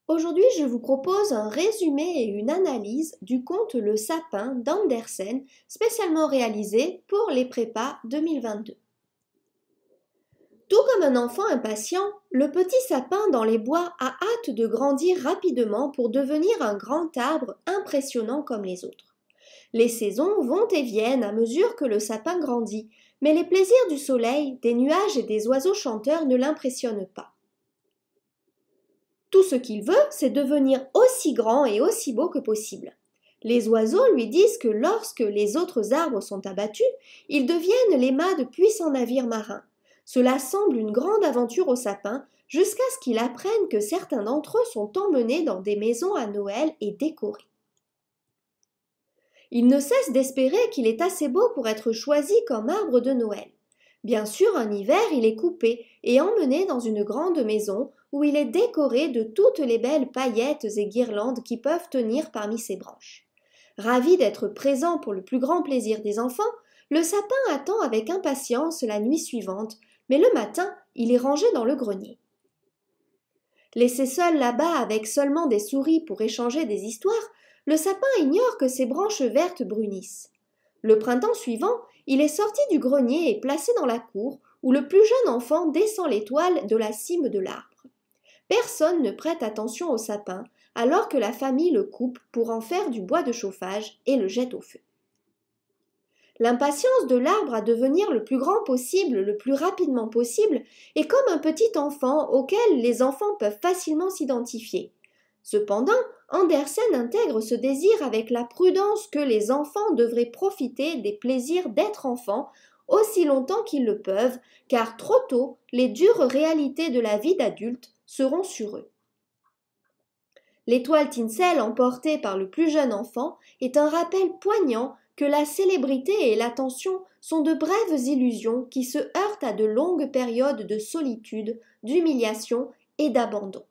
Aujourd'hui, je vous propose un résumé et une analyse du conte Le Sapin d'Andersen, spécialement réalisé pour les prépas 2022. Tout comme un enfant impatient, le petit sapin dans les bois a hâte de grandir rapidement pour devenir un grand arbre impressionnant comme les autres. Les saisons vont et viennent à mesure que le sapin grandit, mais les plaisirs du soleil, des nuages et des oiseaux chanteurs ne l'impressionnent pas. Tout ce qu'il veut, c'est devenir aussi grand et aussi beau que possible. Les oiseaux lui disent que lorsque les autres arbres sont abattus, ils deviennent les mâts de puissants navires marins. Cela semble une grande aventure au sapin, jusqu'à ce qu'il apprenne que certains d'entre eux sont emmenés dans des maisons à Noël et décorés. Il ne cesse d'espérer qu'il est assez beau pour être choisi comme arbre de Noël. Bien sûr, un hiver, il est coupé et emmené dans une grande maison où il est décoré de toutes les belles paillettes et guirlandes qui peuvent tenir parmi ses branches. Ravi d'être présent pour le plus grand plaisir des enfants, le sapin attend avec impatience la nuit suivante, mais le matin, il est rangé dans le grenier. Laissé seul là-bas avec seulement des souris pour échanger des histoires, le sapin ignore que ses branches vertes brunissent. Le printemps suivant, il est sorti du grenier et placé dans la cour, où le plus jeune enfant descend l'étoile de la cime de l'arbre. Personne ne prête attention au sapin, alors que la famille le coupe pour en faire du bois de chauffage et le jette au feu. L'impatience de l'arbre à devenir le plus grand possible, le plus rapidement possible, est comme un petit enfant auquel les enfants peuvent facilement s'identifier. Cependant, Andersen intègre ce désir avec la prudence que les enfants devraient profiter des plaisirs d'être enfants aussi longtemps qu'ils le peuvent, car trop tôt, les dures réalités de la vie d'adulte seront sur eux. L'étoile Tinsel emportée par le plus jeune enfant est un rappel poignant que la célébrité et l'attention sont de brèves illusions qui se heurtent à de longues périodes de solitude, d'humiliation et d'abandon.